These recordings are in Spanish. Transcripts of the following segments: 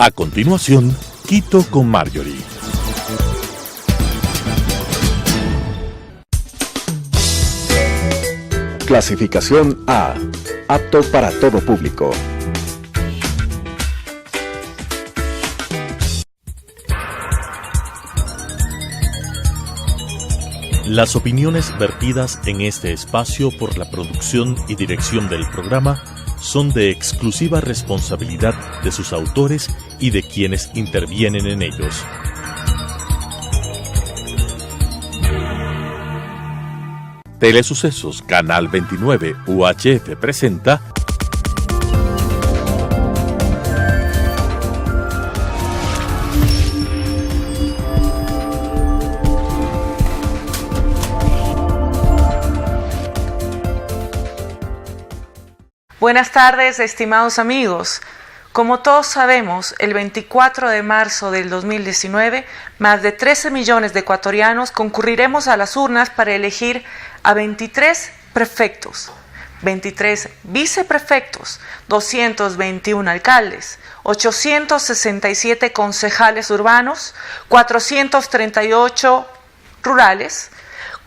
A continuación, Quito con Marjorie. Clasificación A. Apto para todo público. Las opiniones vertidas en este espacio por la producción y dirección del programa son de exclusiva responsabilidad de sus autores y de quienes intervienen en ellos. Telesucesos Canal 29 UHF presenta Buenas tardes, estimados amigos. Como todos sabemos, el 24 de marzo del 2019, más de 13 millones de ecuatorianos concurriremos a las urnas para elegir a 23 prefectos, 23 viceprefectos, 221 alcaldes, 867 concejales urbanos, 438 rurales,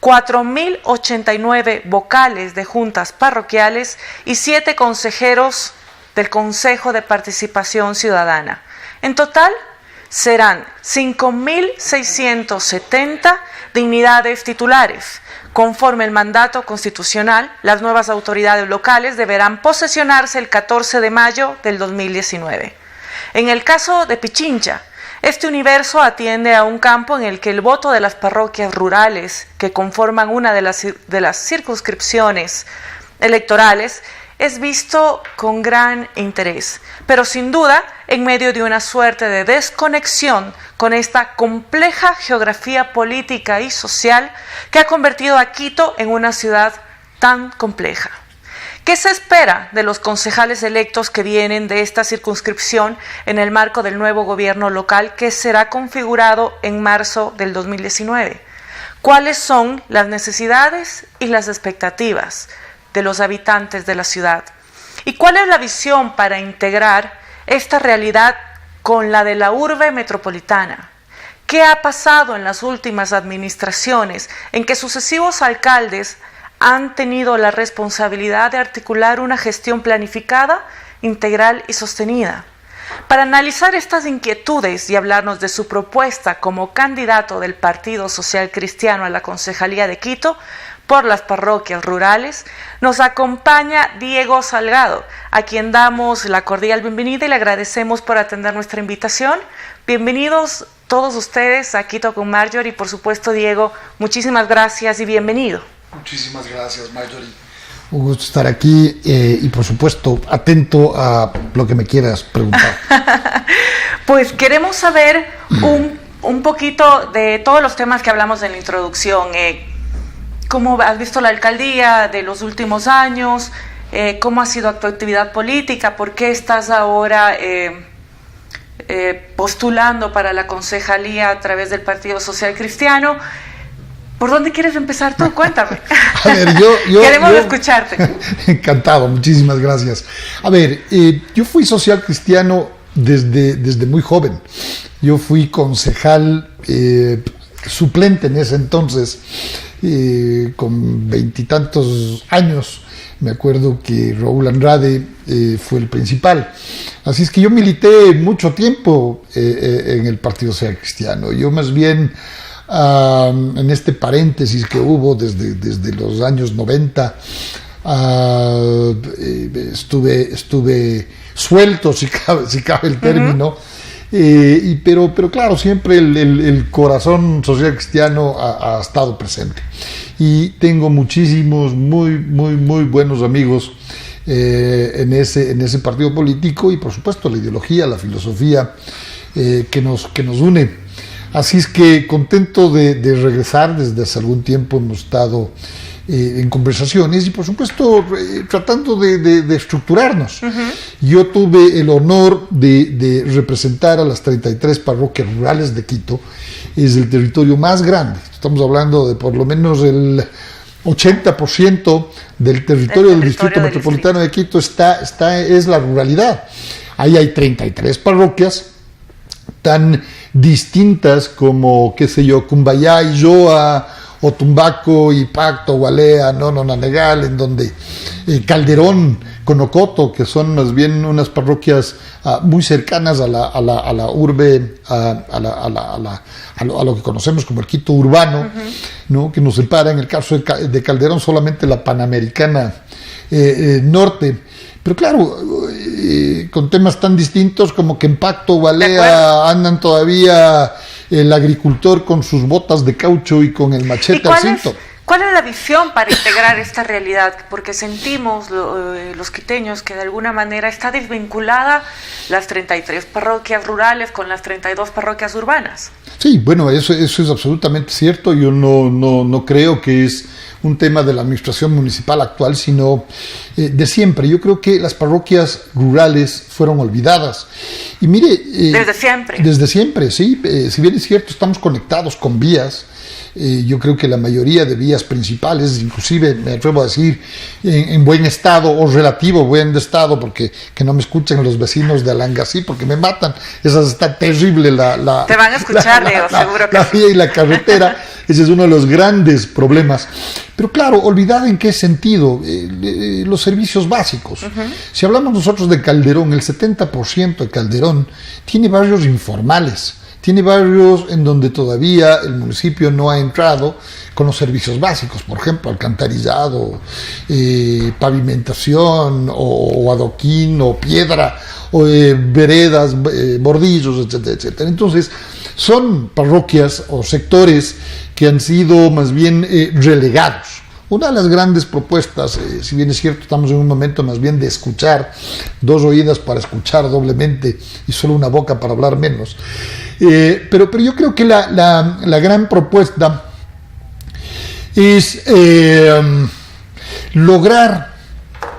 4.089 vocales de juntas parroquiales y 7 consejeros del Consejo de Participación Ciudadana. En total, serán 5.670 dignidades titulares. Conforme el mandato constitucional, las nuevas autoridades locales deberán posesionarse el 14 de mayo del 2019. En el caso de Pichincha, este universo atiende a un campo en el que el voto de las parroquias rurales, que conforman una de las circunscripciones electorales, es visto con gran interés, pero sin duda en medio de una suerte de desconexión con esta compleja geografía política y social que ha convertido a Quito en una ciudad tan compleja. ¿Qué se espera de los concejales electos que vienen de esta circunscripción en el marco del nuevo gobierno local que será configurado en marzo del 2019? ¿Cuáles son las necesidades y las expectativas de los habitantes de la ciudad? ¿Y cuál es la visión para integrar esta realidad con la de la urbe metropolitana? ¿Qué ha pasado en las últimas administraciones en que sucesivos alcaldes han tenido la responsabilidad de articular una gestión planificada, integral y sostenida? Para analizar estas inquietudes y hablarnos de su propuesta como candidato del Partido Social Cristiano a la Concejalía de Quito por las parroquias rurales, nos acompaña Diego Salgado, a quien damos la cordial bienvenida y le agradecemos por atender nuestra invitación. Bienvenidos todos ustedes a Quito con Marjorie y por supuesto, Diego, muchísimas gracias y bienvenido. Muchísimas gracias, Marjorie. Un gusto estar aquí y, por supuesto, atento a lo que me quieras preguntar. Pues queremos saber un poquito de todos los temas que hablamos en la introducción. ¿Cómo has visto la alcaldía de los últimos años? ¿Cómo ha sido tu actividad política? ¿Por qué estás ahora postulando para la concejalía a través del Partido Social Cristiano? ¿Por dónde quieres empezar tú? Cuéntame. A ver, Queremos escucharte. Encantado, muchísimas gracias. A ver, yo fui social cristiano desde muy joven. Yo fui concejal suplente en ese entonces, con 20 y tantos años. Me acuerdo que Raúl Andrade fue el principal. Así es que yo milité mucho tiempo en el Partido Social Cristiano. Yo más bien... en este paréntesis que hubo desde los años 90, estuve suelto, si cabe el término, pero claro, siempre el corazón social cristiano ha estado presente. Y tengo muchísimos, muy buenos amigos en ese partido político y por supuesto la ideología, la filosofía que nos une. Así es que contento de regresar. Desde hace algún tiempo hemos estado en conversaciones y por supuesto tratando de estructurarnos. Yo tuve el honor de representar a las 33 parroquias rurales de Quito. Es el territorio más grande. Estamos hablando de por lo menos el 80% del territorio del Distrito Metropolitano de Quito es la ruralidad. Ahí hay 33 parroquias tan distintas como, qué sé yo, Cumbayá y Yoa, o Tumbaco y Pacto, Gualea, Nonanegal, en donde Calderón, Conocoto, que son más bien unas parroquias muy cercanas a la urbe, a lo que conocemos como el Quito urbano, ¿no? Que nos separa en el caso de Calderón solamente la Panamericana Norte. Pero claro, con temas tan distintos como que en Pacto, Gualea andan todavía el agricultor con sus botas de caucho y con el machete al cinto. ¿Cuál es la visión para integrar esta realidad? Porque sentimos los quiteños que de alguna manera está desvinculada las 33 parroquias rurales con las 32 parroquias urbanas. Sí, bueno, eso es absolutamente cierto. Yo no creo que es un tema de la administración municipal actual, sino de siempre. Yo creo que las parroquias rurales fueron olvidadas. Y mire... desde siempre. Desde siempre, sí. Si bien es cierto, estamos conectados con vías. Yo creo que la mayoría de vías principales, inclusive me atrevo a decir en buen estado o relativo buen estado, porque que no me escuchen los vecinos de Alangasí porque me matan. Esa está terrible te van a escuchar, Leo, seguro que la vía y la carretera. Ese es uno de los grandes problemas. Pero claro, olvidado en qué sentido, los servicios básicos. Si hablamos nosotros de Calderón, el 70% de Calderón tiene barrios informales. Tiene barrios en donde todavía el municipio no ha entrado con los servicios básicos, por ejemplo, alcantarillado, pavimentación, o adoquín, o piedra, o veredas, bordillos, etcétera, etcétera. Entonces, son parroquias o sectores que han sido más bien relegados. Una de las grandes propuestas, si bien es cierto, estamos en un momento más bien de escuchar, 2 oídas para escuchar doblemente y solo una boca para hablar menos. Pero yo creo que la gran propuesta es lograr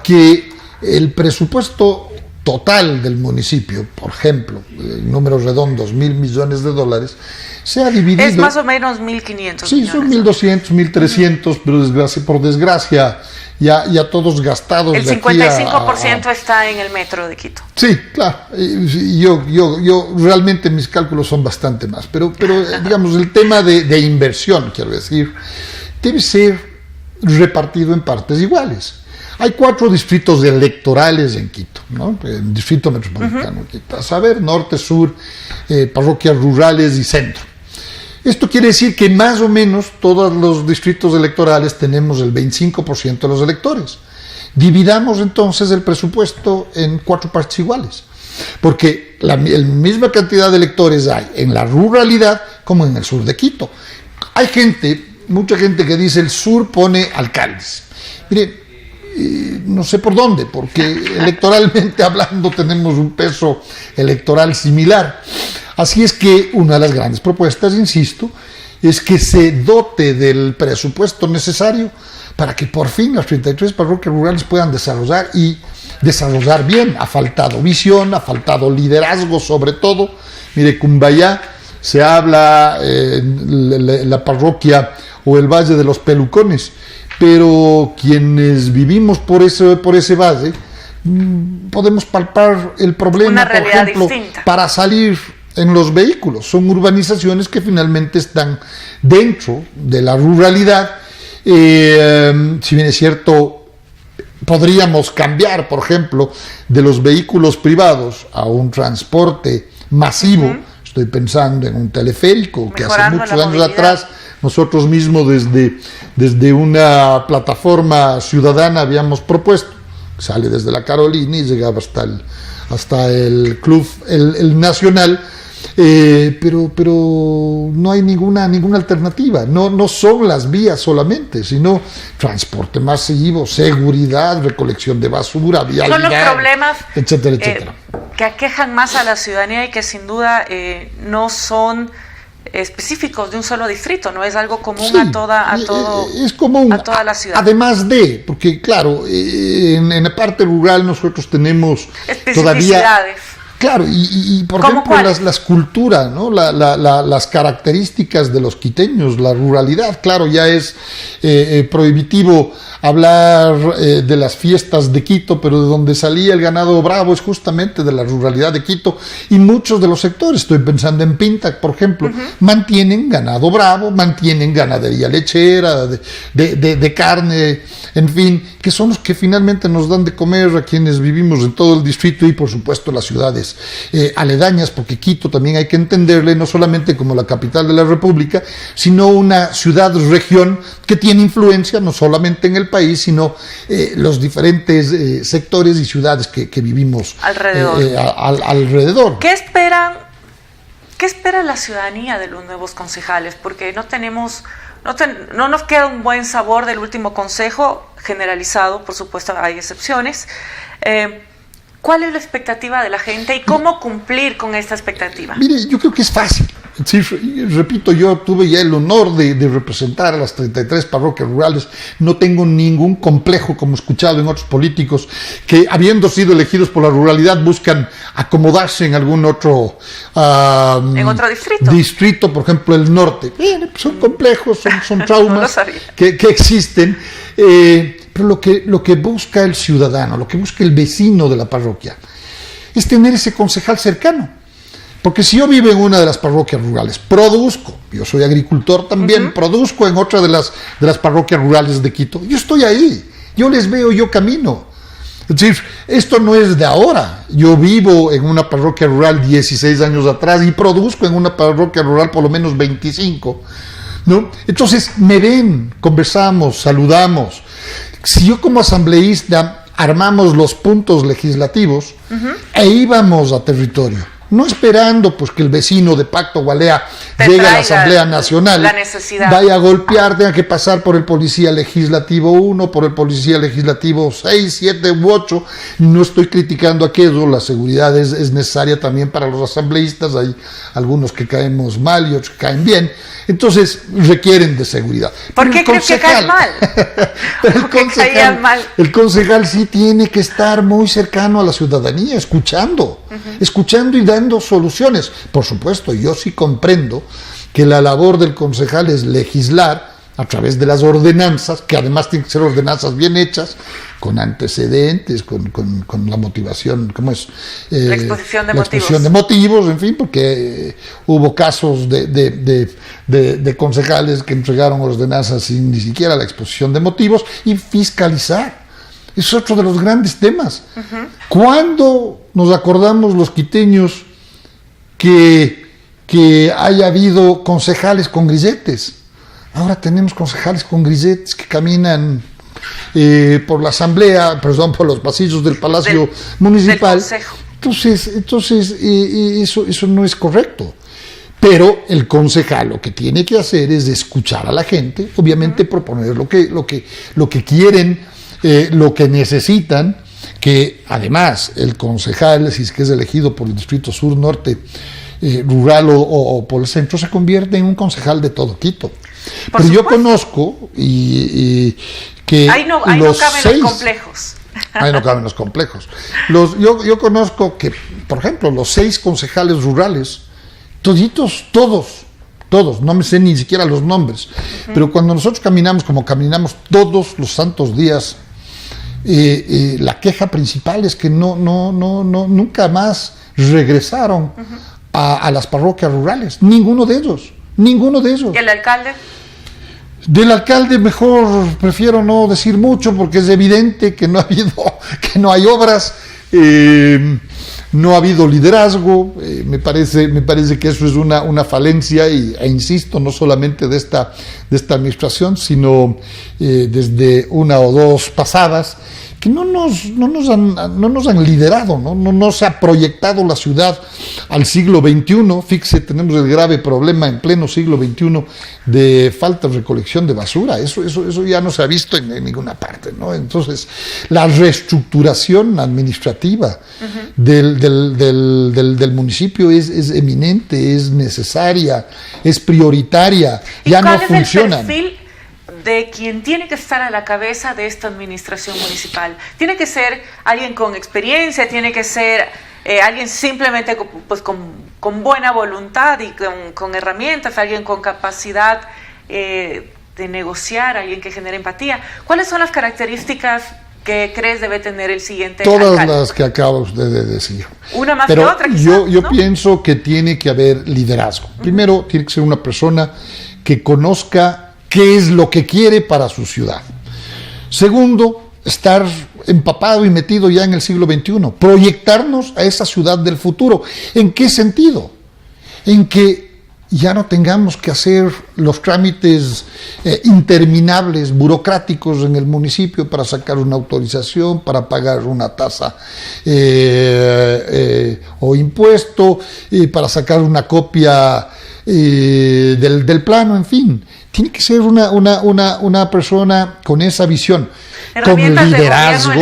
que el presupuesto total del municipio, por ejemplo, números redondos, $1,000 millones, sea dividido... Es más o menos 1.500 Sí, son 1.200, 1.300, pero por desgracia ya todos gastados. El 55% está en el metro de Quito. Sí, claro. Yo realmente mis cálculos son bastante más, pero digamos, el tema de inversión, quiero decir, debe ser repartido en partes iguales. Hay 4 distritos electorales en Quito, ¿no? El distrito metropolitano de Quito, a saber, norte, sur, parroquias rurales y centro. Esto quiere decir que más o menos todos los distritos electorales tenemos el 25% de los electores. Dividamos entonces el presupuesto en 4 partes iguales, porque la misma cantidad de electores hay en la ruralidad como en el sur de Quito. Hay mucha gente que dice el sur pone alcaldes. Mire, no sé por dónde, porque electoralmente hablando tenemos un peso electoral similar. Así es que una de las grandes propuestas, insisto, es que se dote del presupuesto necesario para que por fin las 33 parroquias rurales puedan desarrollar y desarrollar bien. Ha faltado visión, ha faltado liderazgo sobre todo. Mire, Cumbayá, se habla la parroquia o el Valle de los Pelucones, pero quienes vivimos por ese valle podemos palpar el problema, por ejemplo, distinta para salir en los vehículos. Son urbanizaciones que finalmente están dentro de la ruralidad. Si bien es cierto, podríamos cambiar, por ejemplo, de los vehículos privados a un transporte masivo. Estoy pensando en un teleférico que hace muchos años atrás nosotros mismos desde una plataforma ciudadana habíamos propuesto. Sale desde la Carolina y llegaba hasta el club, el Nacional, pero no hay ninguna alternativa. No son las vías solamente, sino transporte masivo, seguridad, recolección de basura, vialidad, son los problemas, etcétera, etcétera, que aquejan más a la ciudadanía y que sin duda no son específicos de un solo distrito, no es algo común a toda la ciudad. Además porque claro, en la parte rural nosotros tenemos todavía Claro, y por ejemplo las culturas, ¿no? Las características de los quiteños, la ruralidad. Claro, ya es prohibitivo hablar de las fiestas de Quito, pero de donde salía el ganado bravo es justamente de la ruralidad de Quito, y muchos de los sectores, estoy pensando en Pinta, por ejemplo, mantienen ganado bravo, mantienen ganadería lechera, de carne, en fin, que son los que finalmente nos dan de comer a quienes vivimos en todo el distrito y por supuesto las ciudades aledañas, porque Quito también hay que entenderle no solamente como la capital de la República, sino una ciudad-región que tiene influencia no solamente en el país, sino los diferentes sectores y ciudades que vivimos alrededor. ¿Qué espera la ciudadanía de los nuevos concejales? Porque no nos queda un buen sabor del último consejo generalizado, por supuesto hay excepciones. ¿Cuál es la expectativa de la gente y cómo cumplir con esta expectativa? Mire, yo creo que es fácil. Sí, repito, yo tuve ya el honor de representar a las 33 parroquias rurales. No tengo ningún complejo, como he escuchado en otros políticos, que habiendo sido elegidos por la ruralidad buscan acomodarse en algún otro en otro distrito, por ejemplo el norte. Bien, son complejos, son traumas que existen. Pero lo que busca el ciudadano, lo que busca el vecino de la parroquia, es tener ese concejal cercano. Porque si yo vivo en una de las parroquias rurales, produzco, yo soy agricultor también, produzco en otra de las parroquias rurales de Quito, yo estoy ahí, yo les veo, yo camino. Es decir, esto no es de ahora. Yo vivo en una parroquia rural 16 años atrás y produzco en una parroquia rural por lo menos 25, ¿no? Entonces me ven, conversamos, saludamos. Si yo como asambleísta armamos los puntos legislativos e íbamos a territorio, no esperando pues que el vecino de Pacto Gualea llegue a la Asamblea Nacional, vaya a golpear, tenga que pasar por el Policía Legislativo 1, por el Policía Legislativo 6, 7 u 8, no estoy criticando aquello, la seguridad es necesaria también para los asambleístas, hay algunos que caemos mal y otros que caen bien, entonces requieren de seguridad. ¿Por qué crees que caen mal? El concejal sí tiene que estar muy cercano a la ciudadanía, escuchando y dando soluciones. Por supuesto, yo sí comprendo que la labor del concejal es legislar a través de las ordenanzas, que además tienen que ser ordenanzas bien hechas, con antecedentes, con la motivación, ¿cómo es? La exposición de motivos, en fin, porque hubo casos de concejales que entregaron ordenanzas sin ni siquiera la exposición de motivos, y fiscalizar. Es otro de los grandes temas. ¿Cuándo nos acordamos los quiteños que haya habido concejales con grilletes? Ahora tenemos concejales con grilletes que caminan por la asamblea, por los pasillos del Palacio Municipal. Entonces eso no es correcto. Pero el concejal lo que tiene que hacer es escuchar a la gente, obviamente proponer lo que quieren, lo que necesitan, que además el concejal, si es que es elegido por el Distrito Sur, Norte, rural o por el centro, se convierte en un concejal de todo Quito. Pero yo conozco que ahí no caben los complejos. Ahí no caben los complejos. Yo conozco que, por ejemplo, los 6 concejales rurales, todos, no me sé ni siquiera los nombres, pero cuando nosotros caminamos, como caminamos todos los santos días, la queja principal es que nunca más regresaron a las parroquias rurales, ninguno de ellos. ¿Y el alcalde? Del alcalde mejor prefiero no decir mucho, porque es evidente que no hay obras, no ha habido liderazgo. Me parece que eso es una falencia, e insisto, no solamente de esta administración, sino desde una o dos pasadas, que no nos han liderado, no se ha proyectado la ciudad al siglo XXI. Fíjese, tenemos el grave problema en pleno siglo XXI de falta de recolección de basura. Eso ya no se ha visto en ninguna parte, ¿no? Entonces, la reestructuración administrativa del municipio es eminente, es necesaria, es prioritaria. Ya no funcionan. ¿Cuál es el perfil de quien tiene que estar a la cabeza de esta administración municipal? ¿Tiene que ser alguien con experiencia? ¿Tiene que ser alguien simplemente pues, con buena voluntad y con herramientas, alguien con capacidad de negociar, alguien que genere empatía. ¿Cuáles son las características que crees debe tener el siguiente Todas alcalde? las que acaba usted de decir. Una más Pero que otra, quizás, yo ¿no? pienso que tiene que haber liderazgo. Primero, tiene que ser una persona que conozca qué es lo que quiere para su ciudad. Segundo, estar empapado y metido ya en el siglo XXI. Proyectarnos a esa ciudad del futuro. ¿En qué sentido? En que ya no tengamos que hacer los trámites interminables, burocráticos en el municipio para sacar una autorización, para pagar una tasa o impuesto, para sacar una copia del plano, en fin. Tiene que ser una persona con esa visión, con liderazgo,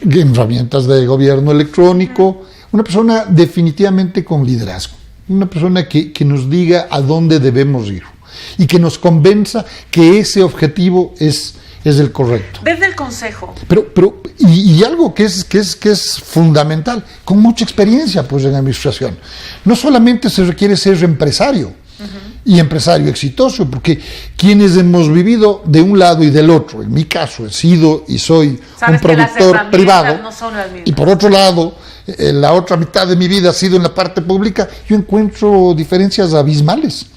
herramientas de gobierno electrónico, una persona definitivamente con liderazgo. Una persona que nos diga a dónde debemos ir y que nos convenza que ese objetivo es el correcto. Desde el consejo. Y algo que es fundamental, con mucha experiencia pues en administración. No solamente se requiere ser empresario, y empresario exitoso, porque quienes hemos vivido de un lado y del otro, en mi caso he sido y soy un productor privado, no son las mismas. Y por otro lado, la otra mitad de mi vida ha sido en la parte pública, yo encuentro diferencias abismales.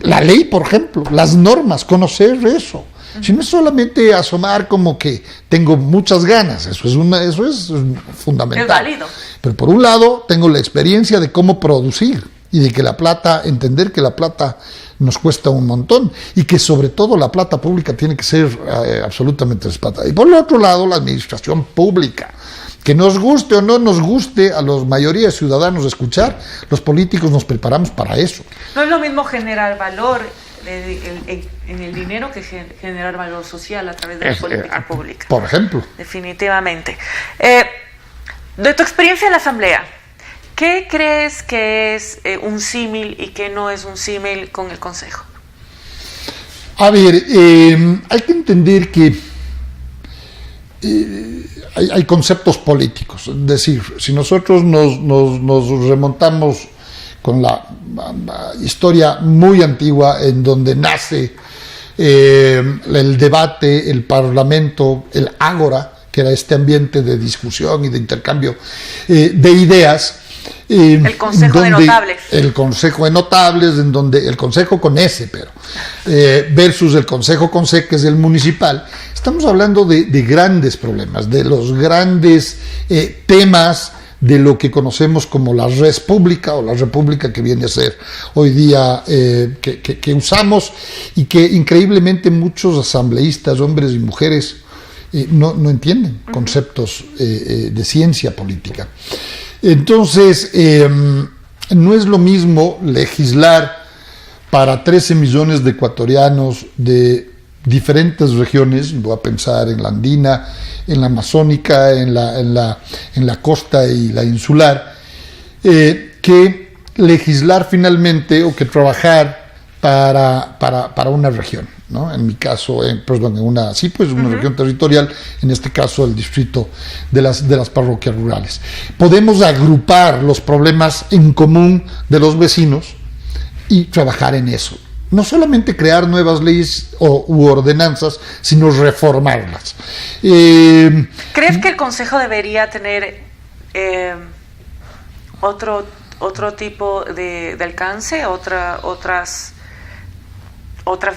La ley, por ejemplo, las normas, conocer eso. Si no es solamente asomar como que tengo muchas ganas, eso es fundamental. Es válido. Pero por un lado, tengo la experiencia de cómo producir y de que la plata, entender que la plata nos cuesta un montón y que sobre todo la plata pública tiene que ser absolutamente respetada. Y por el otro lado, la administración pública. Que nos guste o no nos guste a la mayoría de ciudadanos escuchar, los políticos nos preparamos para eso. No es lo mismo generar valor en el dinero que generar valor social a través de la política pública. Por ejemplo. Definitivamente. De tu experiencia en la Asamblea, ¿qué crees que es un símil y qué no es un símil con el Consejo? A ver, hay que entender que hay conceptos políticos. Es decir, si nosotros nos remontamos con la historia muy antigua en donde nace el debate, el parlamento, el ágora, que era este ambiente de discusión y de intercambio de ideas. El Consejo de Notables. El Consejo de Notables, en donde el Consejo con S, pero versus el Consejo con C, que es el municipal. Estamos hablando de grandes problemas, de los grandes temas de lo que conocemos como la res pública o la república que viene a ser hoy día que usamos y que increíblemente muchos asambleístas, hombres y mujeres, no entienden conceptos de ciencia política. Entonces, no es lo mismo legislar para 13 millones de ecuatorianos de diferentes regiones, voy a pensar en la andina, en la amazónica, en la costa y la insular, que legislar finalmente o que trabajar para una región, ¿no? En mi caso, una región territorial, en este caso el distrito de las parroquias rurales. Podemos agrupar los problemas en común de los vecinos y trabajar en eso. No solamente crear nuevas leyes u ordenanzas, sino reformarlas. ¿Crees que el Consejo debería tener otro tipo de alcance, otras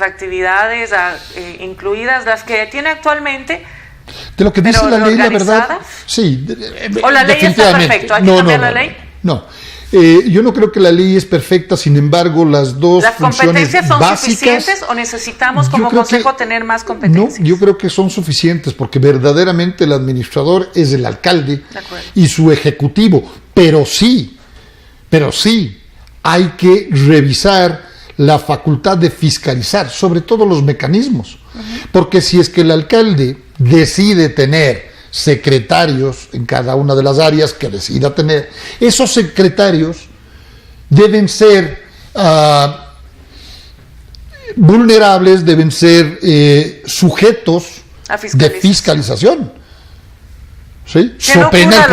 actividades incluidas las que tiene actualmente? De lo que dice la ley, la verdad, sí. ¿O la ley está perfecta? ¿Hay que cambiar la ley? No. Yo no creo que la ley es perfecta, sin embargo, las dos funciones competencias son básicas, suficientes o necesitamos como Consejo tener más competencias? No, yo creo que son suficientes porque verdaderamente el administrador es el alcalde y su ejecutivo, pero sí hay que revisar la facultad de fiscalizar, sobre todo los mecanismos, porque si es que el alcalde decide tener secretarios en cada una de las áreas que decida tener, esos secretarios deben ser vulnerables, deben ser sujetos de fiscalización. ¿sí? So pena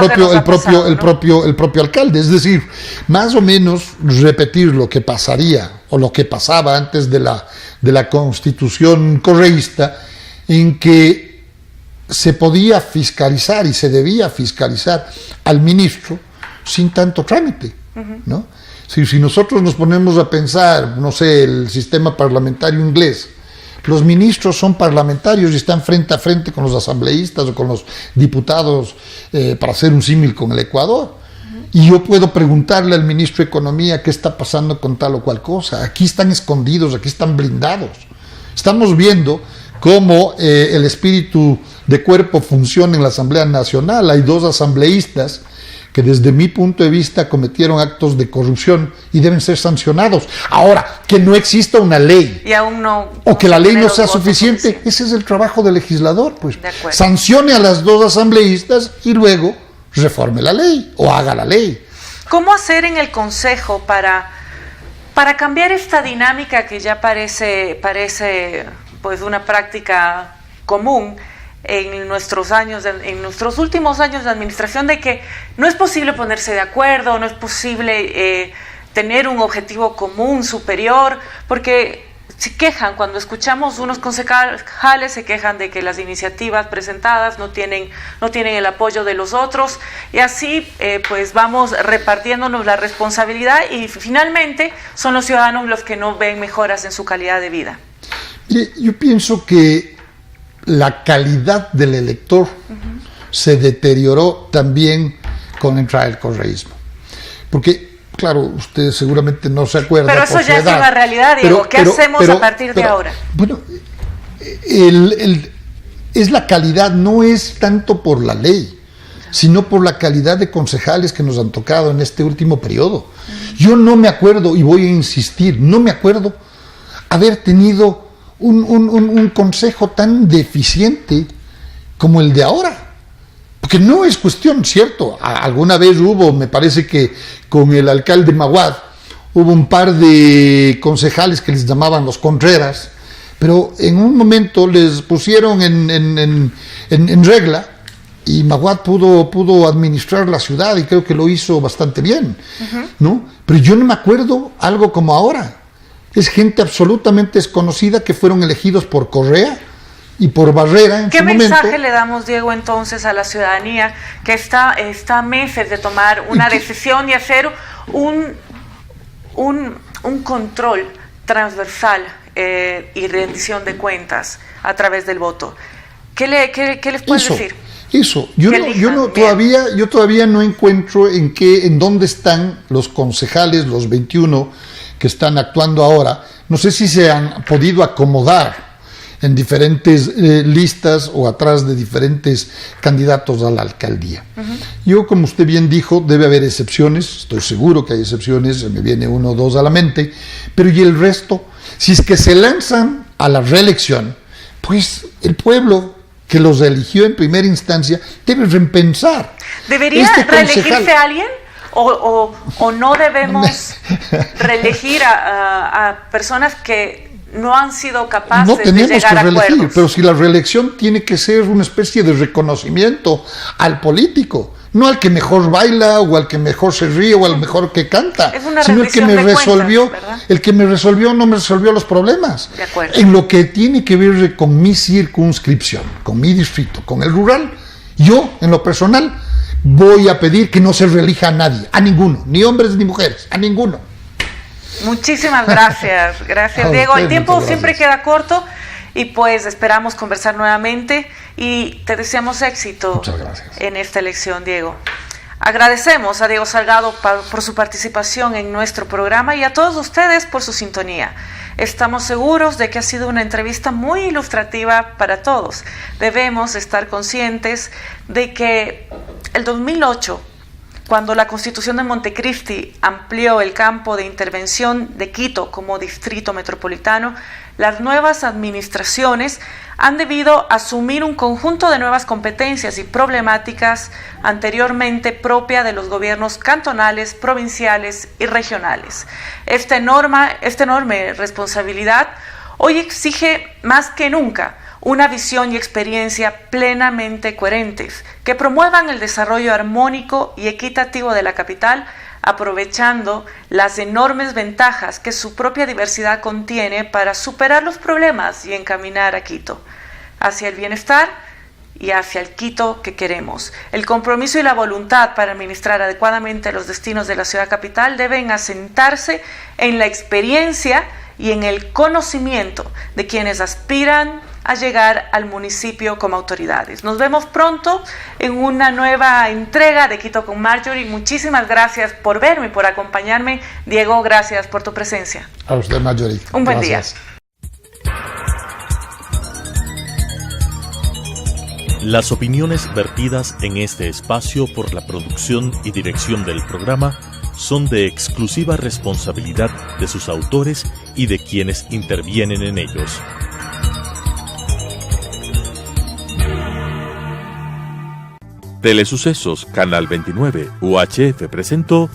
el propio alcalde. Es decir, más o menos repetir lo que pasaría o lo que pasaba antes de la constitución correísta, en que se podía fiscalizar y se debía fiscalizar al ministro sin tanto trámite, ¿no? Si nosotros nos ponemos a pensar, no sé, el sistema parlamentario inglés, los ministros son parlamentarios y están frente a frente con los asambleístas o con los diputados, para hacer un símil con el Ecuador. Y yo puedo preguntarle al ministro de Economía qué está pasando con tal o cual cosa. Aquí están escondidos, aquí están blindados. Estamos viendo cómo el espíritu de cuerpo funciona en la Asamblea Nacional. Hay 2 asambleístas que desde mi punto de vista cometieron actos de corrupción y deben ser sancionados. Ahora, que no exista una ley y aún no, o que la ley no sea suficiente, ese es el trabajo del legislador, pues. Sancione a las 2 asambleístas y luego reforme la ley o haga la ley. ¿Cómo hacer en el Consejo para cambiar esta dinámica que ya parece pues una práctica común en nuestros últimos años de administración, de que no es posible ponerse de acuerdo, no es posible tener un objetivo común superior, porque se quejan, cuando escuchamos unos concejales se quejan de que las iniciativas presentadas no tienen el apoyo de los otros, y así pues vamos repartiéndonos la responsabilidad y finalmente son los ciudadanos los que no ven mejoras en su calidad de vida. Yo pienso que la calidad del elector se deterioró también con la entrada del correísmo. Porque, claro, usted seguramente no se acuerda. Pero eso ya es una realidad, Diego. ¿Qué hacemos a partir de ahora? Bueno, es la calidad, no es tanto por la ley, sino por la calidad de concejales que nos han tocado en este último periodo. Yo no me acuerdo, y voy a insistir, no me acuerdo haber tenido un consejo tan deficiente como el de ahora. Porque no es cuestión, cierto, alguna vez hubo, me parece que con el alcalde Maguad, hubo un par de concejales que les llamaban los Contreras, pero en un momento les pusieron en regla y Maguad pudo administrar la ciudad y creo que lo hizo bastante bien, ¿no? Pero yo no me acuerdo algo como ahora. Es gente absolutamente desconocida que fueron elegidos por Correa y por Barrera en su momento. ¿Qué mensaje le damos, Diego, entonces a la ciudadanía que está a meses de tomar una decisión y hacer un control transversal y rendición de cuentas a través del voto? ¿Qué les puedes decir? Yo todavía no encuentro en dónde están los concejales, los 21 que están actuando ahora. No sé si se han podido acomodar en diferentes listas o atrás de diferentes candidatos a la alcaldía. Yo, como usted bien dijo, debe haber excepciones, estoy seguro que hay excepciones, se me viene 1 o 2 a la mente, pero ¿y el resto? Si es que se lanzan a la reelección, pues el pueblo que los eligió en primera instancia debe repensar. ¿Debería reelegirse a alguien? ¿O no debemos reelegir a personas que no han sido capaces de llegar a acuerdos? No tenemos que reelegir, pero si la reelección tiene que ser una especie de reconocimiento al político, no al que mejor baila o al que mejor se ríe o al mejor que canta, sino el que me resolvió, no me resolvió los problemas. De acuerdo. En lo que tiene que ver con mi circunscripción, con mi distrito, con el rural, yo, en lo personal, voy a pedir que no se reelija a nadie, a ninguno, ni hombres ni mujeres, a ninguno. Muchísimas gracias, Diego. El tiempo siempre queda corto y pues esperamos conversar nuevamente y te deseamos éxito en esta elección, Diego. Agradecemos a Diego Salgado por su participación en nuestro programa y a todos ustedes por su sintonía. Estamos seguros de que ha sido una entrevista muy ilustrativa para todos. Debemos estar conscientes de que el 2008, cuando la Constitución de Montecristi amplió el campo de intervención de Quito como distrito metropolitano, las nuevas administraciones han debido asumir un conjunto de nuevas competencias y problemáticas anteriormente propia de los gobiernos cantonales, provinciales y regionales. Esta enorme responsabilidad hoy exige más que nunca una visión y experiencia plenamente coherentes, que promuevan el desarrollo armónico y equitativo de la capital, aprovechando las enormes ventajas que su propia diversidad contiene para superar los problemas y encaminar a Quito hacia el bienestar y hacia el Quito que queremos. El compromiso y la voluntad para administrar adecuadamente los destinos de la ciudad capital deben asentarse en la experiencia y en el conocimiento de quienes aspiran a llegar al municipio como autoridades. Nos vemos pronto en una nueva entrega de Quito con Marjorie. Muchísimas gracias por verme y por acompañarme. Diego, gracias por tu presencia. A usted, Marjorie. Un buen Gracias. día. Las opiniones vertidas en este espacio por la producción y dirección del programa son de exclusiva responsabilidad de sus autores y de quienes intervienen en ellos. Telesucesos, Canal 29, UHF presentó